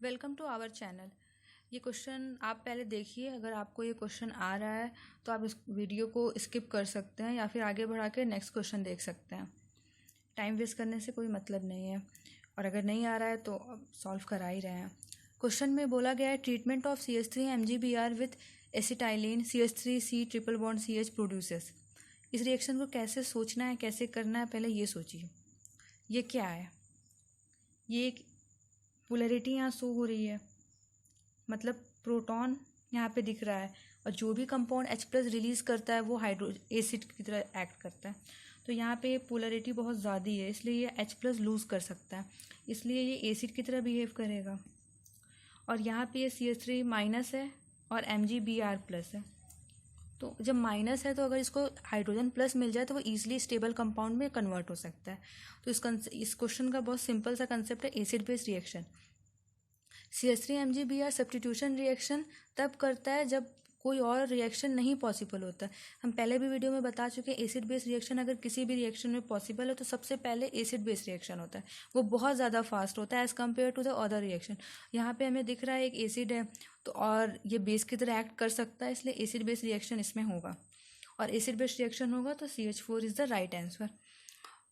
Welcome to our channel. ये question आप पहले देखिए, अगर आपको ये क्वेश्चन आ रहा है तो आप इस वीडियो को स्किप कर सकते हैं या फिर आगे बढ़ा के नेक्स्ट क्वेश्चन देख सकते हैं। टाइम वेस्ट करने से कोई मतलब नहीं है, और अगर नहीं आ रहा है तो सॉल्व करा ही रहे हैं। क्वेश्चन में बोला गया है treatment of CH3 MgBr with acetylene CH3C triple bond CH produces. इस रिएक्शन को कैसे सोचना है, कैसे करना है, पहले ये सोचिए। ये क्या है? ये एक पोलैरिटी यहाँ शो हो रही है, मतलब प्रोटॉन यहाँ पे दिख रहा है, और जो भी कंपाउंड H+ रिलीज करता है वो एसिड की तरह एक्ट करता है। तो यहाँ पे पोलैरिटी बहुत ज़्यादा है, इसलिए ये H+ लूज़ कर सकता है, इसलिए ये एसिड की तरह बिहेव करेगा। और यहाँ पे ये CH3 माइनस है और MgBr+ है। तो जब माइनस है तो अगर इसको हाइड्रोजन प्लस मिल जाए तो वो ईजिली स्टेबल कंपाउंड में कन्वर्ट हो सकता है। तो इस क्वेश्चन का बहुत सिंपल सा कंसेप्ट है acid base reaction. CH3 MgBr substitution reaction तब करता है जब कोई और रिएक्शन नहीं पॉसिबल होता। हम पहले भी वीडियो में बता चुके हैं, एसिड बेस रिएक्शन अगर किसी भी रिएक्शन में पॉसिबल है तो सबसे पहले एसिड बेस रिएक्शन होता है। वो बहुत ज़्यादा फास्ट होता है as compare to the other reaction. यहाँ पे हमें दिख रहा है एक एसिड है तो और ये बेस की तरह एक्ट कर सकता है, इसलिए एसिड बेस रिएक्शन इसमें होगा। और एसिड बेस रिएक्शन होगा तो CH4 is the right answer.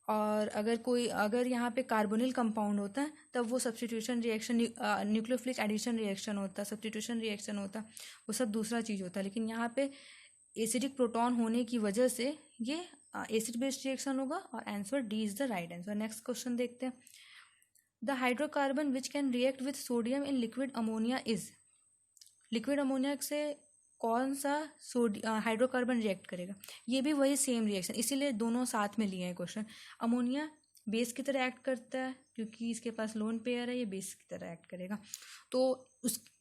और अगर यहाँ पे कार्बोनिल कंपाउंड होता है तब वो substitution reaction, nucleophilic addition reaction होता है, सब्स्टिट्यूशन रिएक्शन होता है, वो सब दूसरा चीज़ होता है। लेकिन यहाँ पे एसिडिक प्रोटॉन होने की वजह से ये एसिड बेस्ड रिएक्शन होगा, और answer D is the right answer. Next question देखते हैं। The hydrocarbon which can react with sodium in liquid ammonia is. Liquid ammonia से कौन सा हाइड्रोकार्बन रिएक्ट करेगा? ये भी वही सेम रिएक्शन, इसीलिए दोनों साथ में लिए हैं क्वेश्चन। अमोनिया बेस की तरह एक्ट करता है क्योंकि इसके पास लोन पेयर है, ये बेस की तरह एक्ट करेगा। तो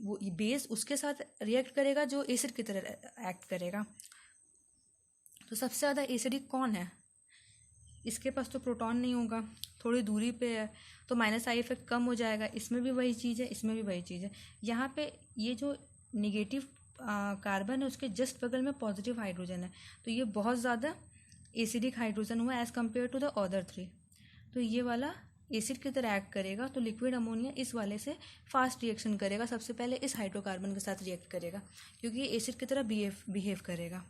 वो बेस उसके साथ रिएक्ट करेगा जो एसिड की तरह एक्ट करेगा। तो सबसे ज़्यादा एसिडिक कौन है? इसके पास तो प्रोटॉन नहीं होगा, थोड़ी दूरी पे है, तो माइनस आई इफेक्ट कम हो जाएगा। इसमें भी वही चीज़ है, इसमें भी वही चीज़ है। यहाँ पे ये जो निगेटिव कार्बन है उसके जस्ट बगल में पॉजिटिव हाइड्रोजन है, तो ये बहुत ज़्यादा एसिडिक हाइड्रोजन हुआ as compare to the other 3। तो ये वाला एसिड की तरह एक्ट करेगा, तो लिक्विड अमोनिया इस वाले से फास्ट रिएक्शन करेगा। सबसे पहले इस हाइड्रोकार्बन के साथ रिएक्ट करेगा क्योंकि ये एसिड की तरह बिहेव करेगा।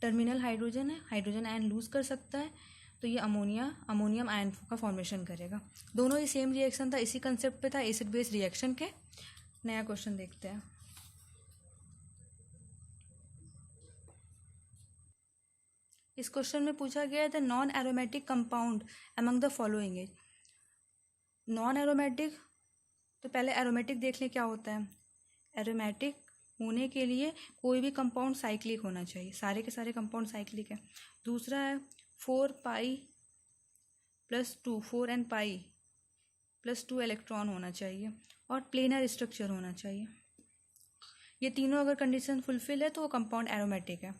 टर्मिनल हाइड्रोजन है, हाइड्रोजन आयन लूज कर सकता है, तो ये अमोनियम आयन का फॉर्मेशन करेगा। दोनों ही सेम रिएक्शन था, इसी कंसेप्ट पे था, एसिड बेस रिएक्शन के। नया क्वेश्चन देखते हैं। इस क्वेश्चन में पूछा गया है the non aromatic compound among the following is. Non aromatic, तो पहले एरोमेटिक देख लें क्या होता है। एरोमेटिक होने के लिए कोई भी कंपाउंड साइक्लिक होना चाहिए, सारे के सारे कंपाउंड साइक्लिक है। दूसरा है 4n pi+2 इलेक्ट्रॉन होना चाहिए, और प्लेनर स्ट्रक्चर होना चाहिए। ये तीनों अगर कंडीशन फुलफिल है तो वो कंपाउंड एरोमेटिक है।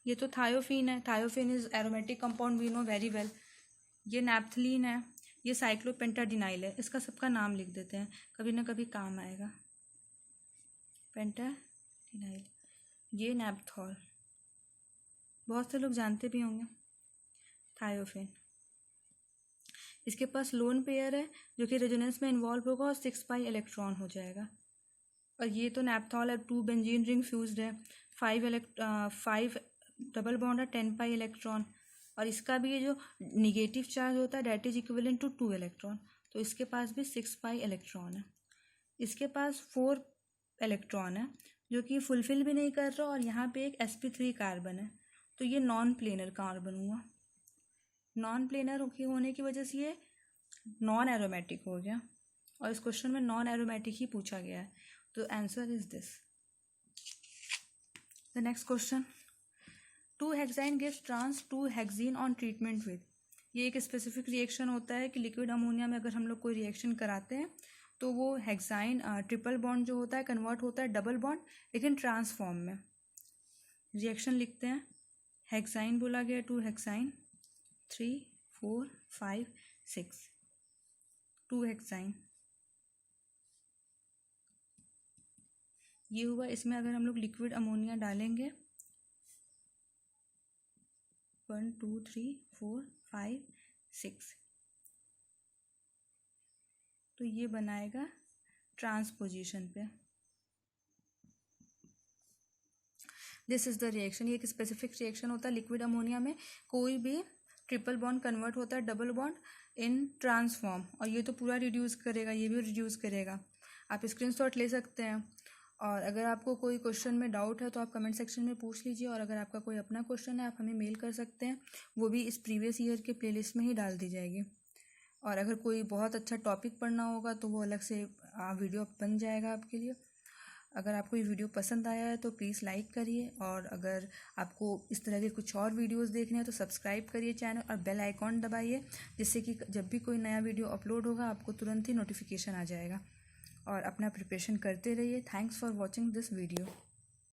ये तो थायोफीन है, thiophene is aromatic compound, we know very well. ये नैप्थलीन है, ये साइक्लोपेंटाडिनाइल है। इसका सबका नाम लिख देते हैं, कभी ना कभी काम आएगा। पेंटाडिनाइल, ये नैप्थॉल, बहुत से लोग जानते भी होंगे। थायोफीन, इसके पास लोन पेयर है जो कि रेजोनेंस में इन्वॉल्व होगा और 6 पाई इलेक्ट्रॉन हो जाएगा। और ये तो नैप्थॉल है, 2 बेंजीन रिंग फ्यूज्ड है, 5 डबल बॉन्ड है, 10 पाई इलेक्ट्रॉन। और इसका भी ये जो निगेटिव चार्ज होता है that is equivalent to 2 electron, तो इसके पास भी 6 पाई इलेक्ट्रॉन है। इसके पास 4 इलेक्ट्रॉन है जो कि फुलफिल भी नहीं कर रहा, और यहाँ पे एक sp3 कार्बन है, तो ये नॉन प्लेनर कार्बन हुआ। नॉन प्लेनर होने की वजह से ये नॉन एरोमेटिक हो गया, और इस क्वेश्चन में नॉन एरोमेटिक ही पूछा गया है, तो answer is this. The next question, 2-हेक्साइन गिव्स ट्रांस 2-हेक्सीन ऑन ट्रीटमेंट विद। ये एक स्पेसिफिक रिएक्शन होता है कि लिक्विड अमोनिया में अगर हम लोग कोई रिएक्शन कराते हैं तो वो हेक्साइन ट्रिपल बॉन्ड जो होता है कन्वर्ट होता है डबल बॉन्ड, लेकिन ट्रांस फॉर्म में। रिएक्शन लिखते हैं, हेक्साइन बोला गया, 2-हेक्साइन, 3, 4, 5, 6, 2-हेक्साइन ये हुआ। इसमें अगर हम लोग लिक्विड अमोनिया डालेंगे 1, 2, 3, 4, 5, 6, तो ये बनाएगा ट्रांसपोजिशन पे। This is the reaction. ये एक स्पेसिफिक रिएक्शन होता है लिक्विड अमोनिया में। कोई भी ट्रिपल बॉन्ड कन्वर्ट होता है डबल बॉन्ड इन ट्रांसफॉर्म, और ये तो पूरा रिड्यूस करेगा, ये भी रिड्यूस करेगा। आप स्क्रीनशॉट ले सकते हैं। और अगर आपको कोई क्वेश्चन में डाउट है तो आप कमेंट सेक्शन में पूछ लीजिए, और अगर आपका कोई अपना क्वेश्चन है आप हमें मेल कर सकते हैं, वो भी इस प्रीवियस ईयर के प्लेलिस्ट में ही डाल दी जाएगी। और अगर कोई बहुत अच्छा टॉपिक पढ़ना होगा तो वो अलग से वीडियो बन जाएगा आपके लिए। अगर आपको ये वीडियो पसंद आया है तो प्लीज़ लाइक करिए, और अगर आपको इस तरह के कुछ और वीडियोस देखने हैं तो सब्सक्राइब करिए चैनल और बेल आइकॉन दबाइए, जिससे कि जब भी कोई नया वीडियो अपलोड होगा आपको तुरंत ही नोटिफिकेशन आ जाएगा। और अपना प्रिपरेशन करते रहिए। Thanks for watching this video.